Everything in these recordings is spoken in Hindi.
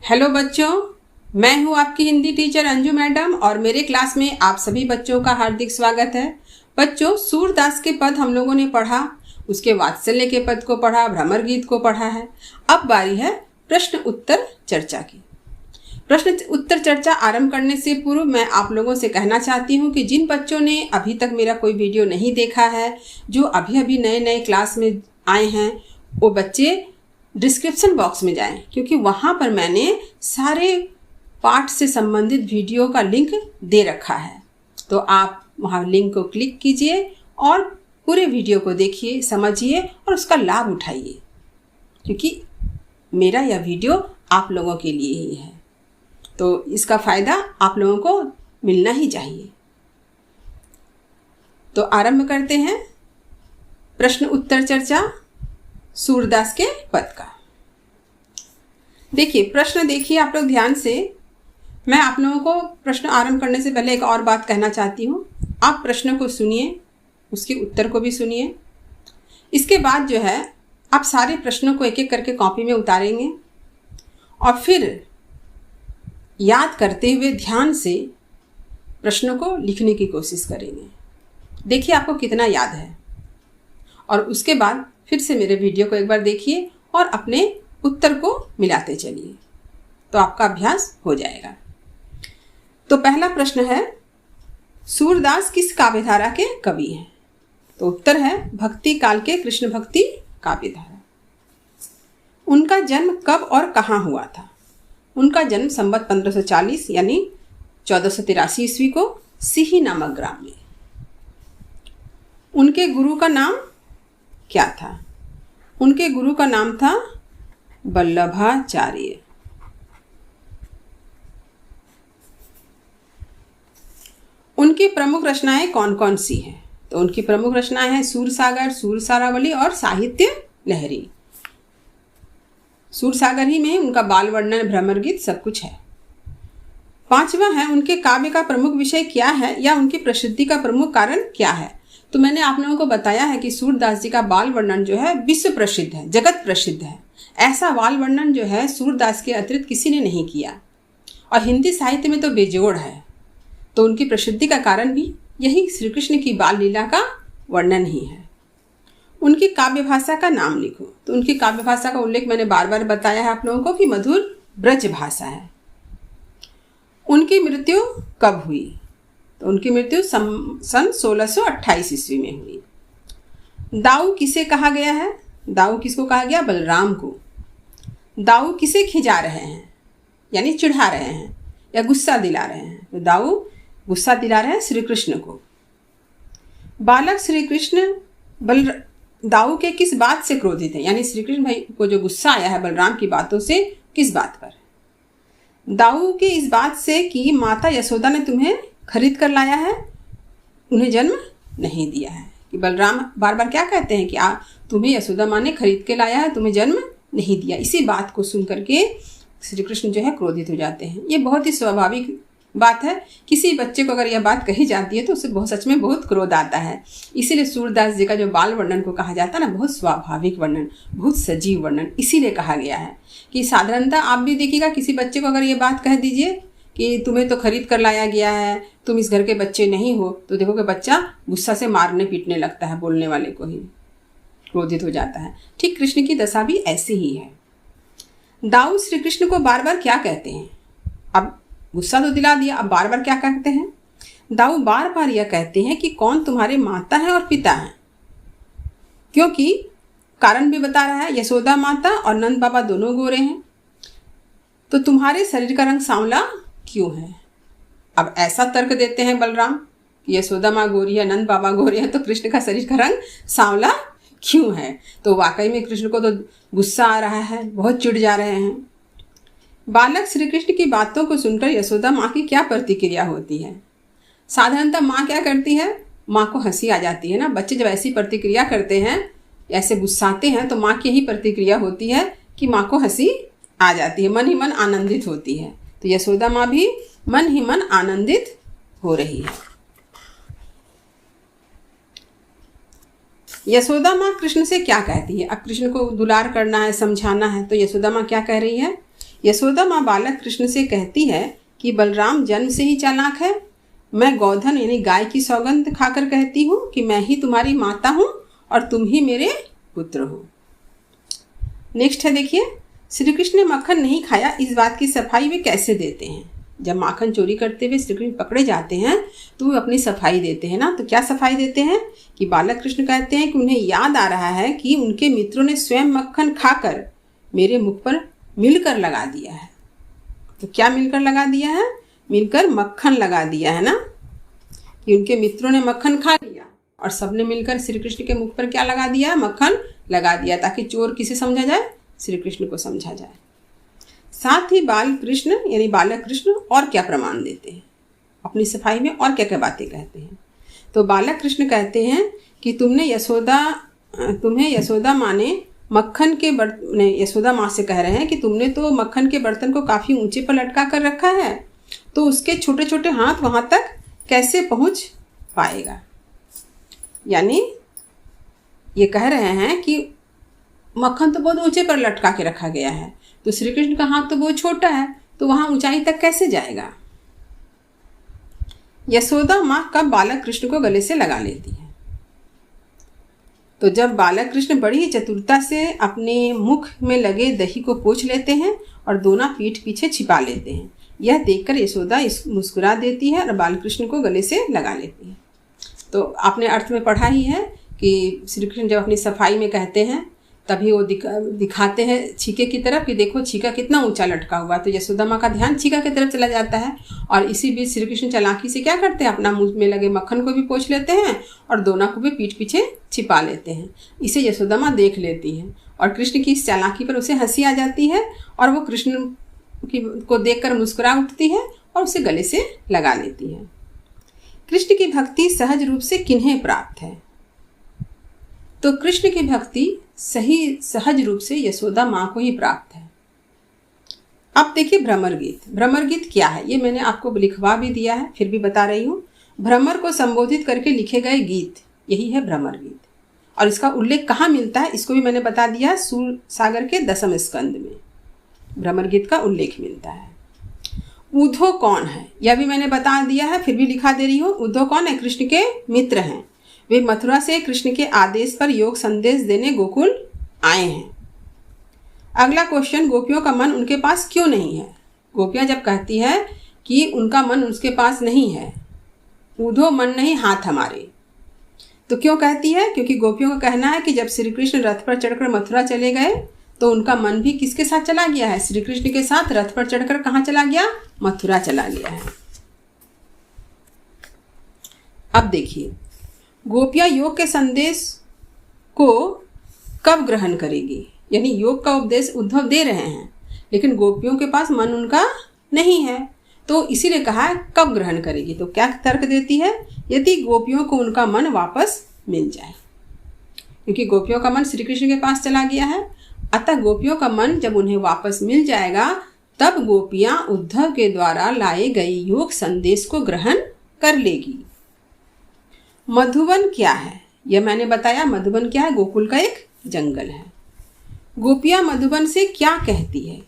हेलो बच्चों, मैं हूं आपकी हिंदी टीचर अंजू मैडम और मेरे क्लास में आप सभी बच्चों का हार्दिक स्वागत है। बच्चों, सूरदास के पद हम लोगों ने पढ़ा, उसके वात्सल्य के पद को पढ़ा, भ्रमर गीत को पढ़ा है। अब बारी है प्रश्न उत्तर चर्चा की। प्रश्न उत्तर चर्चा आरंभ करने से पूर्व मैं आप लोगों से कहना चाहती हूँ कि जिन बच्चों ने अभी तक मेरा कोई वीडियो नहीं देखा है, जो अभी अभी नए नए क्लास में आए हैं, वो बच्चे डिस्क्रिप्शन बॉक्स में जाएं, क्योंकि वहाँ पर मैंने सारे पाठ से संबंधित वीडियो का लिंक दे रखा है। तो आप वहाँ लिंक को क्लिक कीजिए और पूरे वीडियो को देखिए, समझिए और उसका लाभ उठाइए, क्योंकि मेरा यह वीडियो आप लोगों के लिए ही है, तो इसका फ़ायदा आप लोगों को मिलना ही चाहिए। तो आरंभ करते हैं प्रश्न उत्तर चर्चा सूरदास के पद का। देखिए, प्रश्न देखिए आप लोग ध्यान से। मैं आप लोगों को प्रश्न आरंभ करने से पहले एक और बात कहना चाहती हूँ। आप प्रश्न को सुनिए, उसके उत्तर को भी सुनिए। इसके बाद जो है आप सारे प्रश्नों को एक एक करके कॉपी में उतारेंगे और फिर याद करते हुए ध्यान से प्रश्नों को लिखने की कोशिश करेंगे। देखिए आपको कितना याद है, और उसके बाद फिर से मेरे वीडियो को एक बार देखिए और अपने उत्तर को मिलाते चलिए, तो आपका अभ्यास हो जाएगा। तो पहला प्रश्न है, सूरदास किस काव्यधारा के कवि हैं? तो उत्तर है भक्ति काल के कृष्ण भक्ति काव्यधारा। उनका जन्म कब और कहाँ हुआ था? उनका जन्म संवत 1540 यानी 1483 ईस्वी को सिही नामक ग्राम में। उनके गुरु का नाम क्या था? उनके गुरु का नाम था वल्लभाचार्य। उनकी प्रमुख रचनाएं कौन कौन सी हैं? तो उनकी प्रमुख रचनाएं हैं सूरसागर, सूरसारावली और साहित्य लहरी। सूरसागर ही में उनका बाल वर्णन, भ्रमर गीत सब कुछ है। पांचवा है, उनके काव्य का प्रमुख विषय क्या है या उनकी प्रसिद्धि का प्रमुख कारण क्या है? तो मैंने आप लोगों को बताया है कि सूरदास जी का बाल वर्णन जो है विश्व प्रसिद्ध है, जगत प्रसिद्ध है। ऐसा बाल वर्णन जो है सूरदास के अतिरिक्त किसी ने नहीं किया, और हिंदी साहित्य में तो बेजोड़ है। तो उनकी प्रसिद्धि का कारण भी यही श्री कृष्ण की बाल लीला का वर्णन ही है। उनकी काव्य भाषा का नाम लिखो। तो उनकी काव्य भाषा का उल्लेख मैंने बार बार बताया है आप लोगों को कि मधुर ब्रज भाषा है। उनकी मृत्यु कब हुई? तो उनकी मृत्यु सन 1628 ईस्वी में हुई। दाऊ किसे कहा गया है? दाऊ किसको कहा गया? बलराम को। दाऊ किसे खिजा रहे हैं यानी चिढ़ा रहे हैं या गुस्सा दिला रहे हैं? तो दाऊ गुस्सा दिला रहे हैं श्री कृष्ण को। बालक श्री कृष्ण दाऊ के किस बात से क्रोधित है, यानी श्री कृष्ण भाई को जो गुस्सा आया है बलराम की बातों से, किस बात पर? दाऊ के इस बात से कि माता यशोदा ने तुम्हें खरीद कर लाया है, उन्हें जन्म नहीं दिया है। कि बलराम बार बार क्या कहते हैं कि तुम्हें यशोदा माँ ने खरीद के लाया है, तुम्हें जन्म नहीं दिया। इसी बात को सुन करके श्री कृष्ण जो है क्रोधित हो जाते हैं। ये बहुत ही स्वाभाविक बात है। किसी बच्चे को अगर यह बात कही जाती है तो उसे सच में बहुत क्रोध आता है। इसीलिए सूरदास जी का जो बाल वर्णन को कहा जाता है ना, बहुत स्वाभाविक वर्णन, बहुत सजीव वर्णन इसीलिए कहा गया है। कि साधारणतः आप भी देखिएगा, किसी बच्चे को अगर ये बात कह दीजिए कि तुम्हें तो खरीद कर लाया गया है, तुम इस घर के बच्चे नहीं हो, तो देखो कि बच्चा गुस्सा से मारने पीटने लगता है, बोलने वाले को ही क्रोधित हो जाता है। ठीक कृष्ण की दशा भी ऐसी ही है। दाऊ श्री कृष्ण को बार बार क्या कहते हैं? अब गुस्सा तो दिला दिया, अब बार बार क्या कहते हैं? दाऊ बार बार यह कहते हैं कि कौन तुम्हारे माता है और पिता है, क्योंकि कारण भी बता रहा है, यशोदा माता और नंद बाबा दोनों गोरे हैं, तो तुम्हारे शरीर का रंग सांवला क्यों है? अब ऐसा तर्क देते हैं बलराम कि यशोदा माँ गोरी है, नंद बाबा गोरे हैं, तो कृष्ण का शरीर का रंग सांवला क्यों है? तो वाकई में कृष्ण को तो गुस्सा आ रहा है, बहुत चिढ़ जा रहे हैं। बालक श्री कृष्ण की बातों को सुनकर यशोदा माँ की क्या प्रतिक्रिया होती है? साधारणतः माँ क्या करती है? माँ को हंसी आ जाती है ना। बच्चे जब ऐसी प्रतिक्रिया करते हैं, ऐसे गुस्साते हैं, तो माँ की यही प्रतिक्रिया होती है कि माँ को हंसी आ जाती है, मन ही मन आनंदित होती है। तो यशोदा माँ भी मन ही मन आनंदित हो रही है। यशोदा माँ कृष्ण से क्या कहती है? अब कृष्ण को दुलार करना है, समझाना है, तो यशोदा माँ क्या कह रही है यशोदा माँ बालक कृष्ण से कहती है कि बलराम जन्म से ही चालाक है। मैं गोधन यानी गाय की सौगंध खाकर कहती हूँ कि मैं ही तुम्हारी माता हूँ और तुम ही मेरे पुत्र हो। नेक्स्ट है, देखिए, श्री कृष्ण ने मक्खन नहीं खाया, इस बात की सफाई वे कैसे देते हैं। जब माखन चोरी करते हुए श्री कृष्ण पकड़े जाते हैं तो वो अपनी सफाई देते हैं ना। तो क्या सफाई देते हैं कि बालक कृष्ण कहते हैं कि उन्हें याद आ रहा है कि उनके मित्रों ने स्वयं मक्खन खाकर मेरे मुख पर मिलकर लगा दिया है। तो क्या मिलकर लगा दिया है? मिलकर मक्खन लगा दिया है ना, कि उनके मित्रों ने मक्खन खा लिया और सबने मिलकर श्री कृष्ण के मुख पर क्या लगा दिया? मक्खन लगा दिया, ताकि चोर किसे समझा जाए? श्री कृष्ण को समझा जाए। साथ ही बाल कृष्ण यानी बालक कृष्ण और क्या प्रमाण देते हैं अपनी सफाई में, और क्या क्या बातें कहते हैं। तो बालक कृष्ण कहते हैं कि तुम्हें यशोदा माँ ने मक्खन के यशोदा माँ से कह रहे हैं कि तुमने तो मक्खन के बर्तन को काफ़ी ऊंचे पर लटका कर रखा है, तो उसके छोटे छोटे हाथ वहाँ तक कैसे पहुँच पाएगा। यानी ये कह रहे हैं कि मक्खन तो बहुत ऊंचे पर लटका के रखा गया है, तो श्री कृष्ण का हाथ तो बहुत छोटा है, तो वहां ऊंचाई तक कैसे जाएगा। यशोदा माँ कब बालक कृष्ण को गले से लगा लेती है? तो जब बालक कृष्ण बड़ी ही चतुरता से अपने मुख में लगे दही को पोंछ लेते हैं और दोनों पीठ पीछे छिपा लेते हैं। यह देखकर यशोदा मुस्कुरा देती है और बालकृष्ण को गले से लगा लेती है। तो आपने अर्थ में पढ़ा ही है कि श्री कृष्ण जब अपनी सफाई में कहते हैं तभी वो दिखाते हैं छीके की तरफ कि देखो छीका कितना ऊंचा लटका हुआ। तो यशोदा माँ का ध्यान छीका की तरफ चला जाता है और इसी बीच श्री कृष्ण चालाकी से क्या करते हैं? अपना मुंह में लगे मक्खन को भी पोंछ लेते हैं और दोनों को भी पीठ पीछे छिपा लेते हैं। इसे यशोदा माँ देख लेती है और कृष्ण की इस चालाकी पर उसे हंसी आ जाती है और वो कृष्ण को देखकर मुस्कुरा उठती है और उसे गले से लगा लेती है। कृष्ण की भक्ति सहज रूप से किन्हें प्राप्त है? तो कृष्ण की भक्ति सहज रूप से यशोदा माँ को ही प्राप्त है। अब देखिए भ्रमर गीत। भ्रमर गीत क्या है ये मैंने आपको लिखवा भी दिया है, फिर भी बता रही हूँ। भ्रमर को संबोधित करके लिखे गए गीत, यही है भ्रमर गीत। और इसका उल्लेख कहाँ मिलता है इसको भी मैंने बता दिया, सूर सागर के 10वें स्कंद में भ्रमर गीत का उल्लेख मिलता है। उद्धव कौन है यह भी मैंने बता दिया है, फिर भी लिखा दे रही हूँ। उद्धव कौन है? कृष्ण के मित्र हैं। वे मथुरा से कृष्ण के आदेश पर योग संदेश देने गोकुल आए हैं। अगला क्वेश्चन, गोपियों का मन उनके पास क्यों नहीं है? गोपियां जब कहती है कि उनका मन उसके पास नहीं है, उद्धव मन नहीं हाथ हमारे, तो क्यों कहती है? क्योंकि गोपियों का कहना है कि जब श्री कृष्ण रथ पर चढ़कर मथुरा चले गए तो उनका मन भी किसके साथ चला गया है? श्री कृष्ण के साथ रथ पर चढ़कर कहाँ चला गया? मथुरा चला गया है। अब देखिए, गोपियां योग के संदेश को कब ग्रहण करेगी? यानी योग का उपदेश उद्धव दे रहे हैं लेकिन गोपियों के पास मन उनका नहीं है, तो इसीलिए कहा है कब ग्रहण करेगी। तो क्या तर्क देती है? यदि गोपियों को उनका मन वापस मिल जाए, क्योंकि गोपियों का मन श्री कृष्ण के पास चला गया है। अतः गोपियों का मन जब उन्हें वापस मिल जाएगा तब गोपियां उद्धव के द्वारा लाए गए योग संदेश को ग्रहण कर लेगी। मधुवन क्या है? यह मैंने बताया। मधुवन क्या है? गोकुल का एक जंगल है। गोपियां मधुवन से क्या कहती है?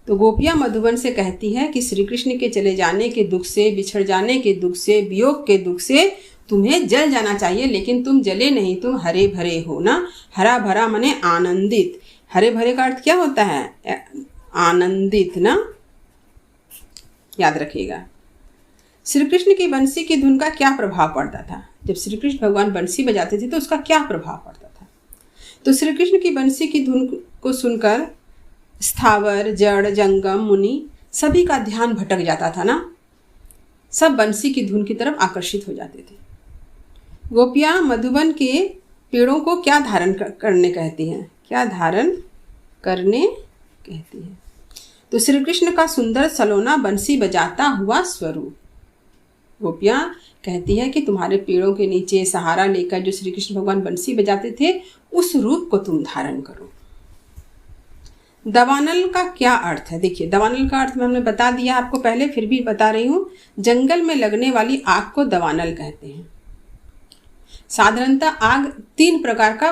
तो गोपियां मधुवन से कहती है कि श्री कृष्ण के चले जाने के दुख से, बिछड़ जाने के दुख से, वियोग के दुख से तुम्हें जल जाना चाहिए, लेकिन तुम जले नहीं, तुम हरे भरे हो ना। हरा भरा माने आनंदित। हरे भरे का अर्थ क्या होता है? आनंदित ना, याद रखिएगा। श्री कृष्ण की बंसी की धुन का क्या प्रभाव पड़ता था? जब श्री कृष्ण भगवान बंसी बजाते थे तो उसका क्या प्रभाव पड़ता था? तो श्री कृष्ण की बंसी की धुन को सुनकर स्थावर, जड़, जंगम, मुनि सभी का ध्यान भटक जाता था ना। सब बंसी की धुन की तरफ आकर्षित हो जाते थे। गोपियां मधुबन के पेड़ों को क्या धारण करने कहती हैं? क्या धारण करने कहती है? तो श्री कृष्ण का सुंदर सलोना बंसी बजाता हुआ स्वरूप। गोपियां कहती है कि तुम्हारे पेड़ों के नीचे सहारा लेकर जो श्री कृष्ण भगवान बंसी बजाते थे उस रूप को तुम धारण करो। दवानल का क्या अर्थ है? देखिए, दवानल का अर्थ में हमने बता दिया आपको पहले, फिर भी बता रही हूँ। जंगल में लगने वाली आग को दवानल कहते हैं। साधारणतः आग 3 प्रकार का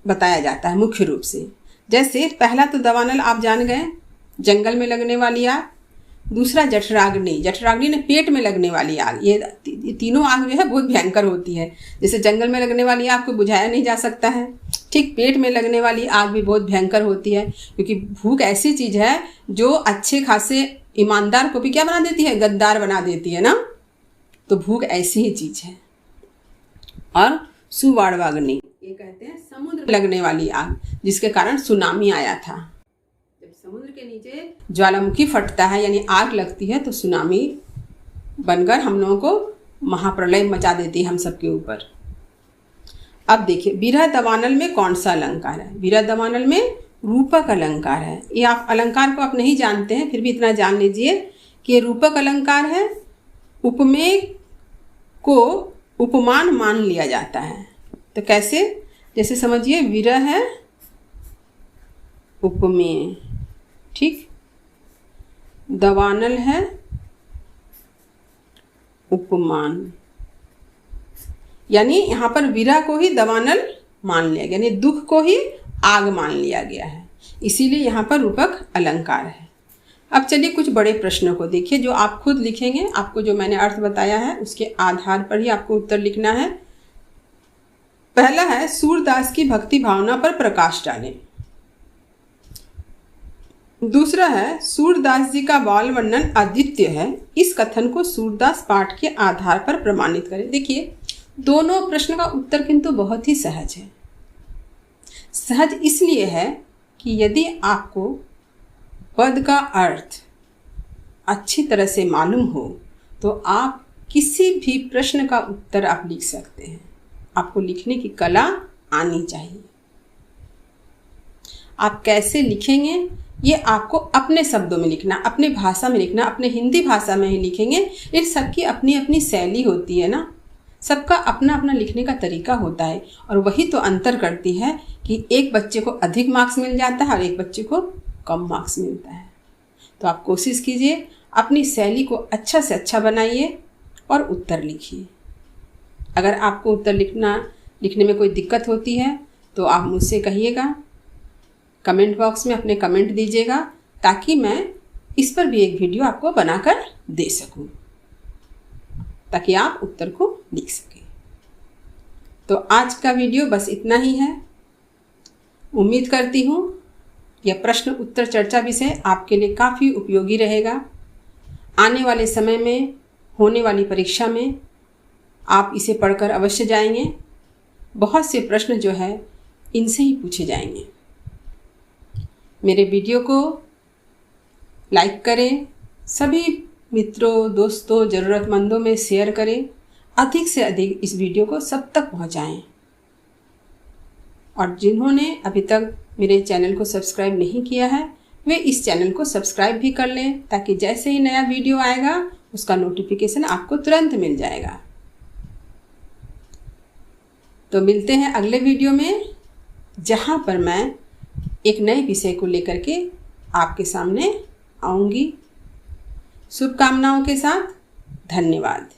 बताया जाता है मुख्य रूप से। जैसे पहला तो दवानल आप जान गए, जंगल में लगने वाली आग। दूसरा जठराग्नि, जठराग्नि ने पेट में लगने वाली आग। ये तीनों आग जो है बहुत भयंकर होती है। जैसे जंगल में लगने वाली आग को बुझाया नहीं जा सकता है, ठीक पेट में लगने वाली आग भी बहुत भयंकर होती है, क्योंकि भूख ऐसी चीज है जो अच्छे खासे ईमानदार को भी क्या बना देती है, गद्दार बना देती है ना। तो भूख ऐसी ही चीज है। और सुवाड़वाग्नि, ये कहते हैं समुद्र में लगने वाली आग, जिसके कारण सुनामी आया था। जब समुद्र के नीचे ज्वालामुखी फटता है यानी आग लगती है तो सुनामी बनकर हम लोगों को महाप्रलय मचा देती है हम सबके ऊपर। अब देखिए विरह दवानल में कौन सा अलंकार है। विरह दवानल में रूपक अलंकार है। ये आप अलंकार को आप नहीं जानते हैं, फिर भी इतना जान लीजिए कि ये रूपक अलंकार है। उपमेय को उपमान मान लिया जाता है। तो कैसे, जैसे समझिए विरह है उपमेय, ठीक, दवानल है उपमान, यानी यहाँ पर विरह को ही दवानल मान लिया गया, यानी दुख को ही आग मान लिया गया है, इसीलिए यहाँ पर रूपक अलंकार है। अब चलिए कुछ बड़े प्रश्नों को देखिए जो आप खुद लिखेंगे। आपको जो मैंने अर्थ बताया है उसके आधार पर ही आपको उत्तर लिखना है। पहला है सूरदास की भक्ति भावना पर प्रकाश डालें। दूसरा है सूरदास जी का बाल वर्णन अद्वितीय है, इस कथन को सूरदास पाठ के आधार पर प्रमाणित करें। देखिए दोनों प्रश्न का उत्तर किंतु बहुत ही सहज है। सहज इसलिए है कि यदि आपको पद का अर्थ अच्छी तरह से मालूम हो तो आप किसी भी प्रश्न का उत्तर आप लिख सकते हैं। आपको लिखने की कला आनी चाहिए। आप कैसे लिखेंगे ये आपको अपने शब्दों में लिखना, अपने भाषा में लिखना, अपने हिंदी भाषा में ही लिखेंगे। इन सबकी अपनी अपनी शैली होती है ना, सबका अपना अपना लिखने का तरीका होता है और वही तो अंतर करती है कि एक बच्चे को अधिक मार्क्स मिल जाता है और एक बच्चे को कम मार्क्स मिलता है। तो आप कोशिश कीजिए अपनी शैली को अच्छा से अच्छा बनाइए और उत्तर लिखिए। अगर आपको उत्तर लिखने में कोई दिक्कत होती है तो आप मुझसे कहिएगा, कमेंट बॉक्स में अपने कमेंट दीजिएगा, ताकि मैं इस पर भी एक वीडियो आपको बनाकर दे सकूं, ताकि आप उत्तर को लिख सकें। तो आज का वीडियो बस इतना ही है। उम्मीद करती हूँ यह प्रश्न उत्तर चर्चा विषय आपके लिए काफ़ी उपयोगी रहेगा। आने वाले समय में होने वाली परीक्षा में आप इसे पढ़कर अवश्य जाएंगे। बहुत से प्रश्न जो है इनसे ही पूछे जाएंगे। मेरे वीडियो को लाइक करें, सभी मित्रों दोस्तों ज़रूरतमंदों में शेयर करें, अधिक से अधिक इस वीडियो को सब तक पहुंचाएं। और जिन्होंने अभी तक मेरे चैनल को सब्सक्राइब नहीं किया है वे इस चैनल को सब्सक्राइब भी कर लें, ताकि जैसे ही नया वीडियो आएगा उसका नोटिफिकेशन आपको तुरंत मिल जाएगा। तो मिलते हैं अगले वीडियो में, जहां पर मैं एक नए विषय को लेकर के आपके सामने आऊंगी। शुभकामनाओं के साथ धन्यवाद।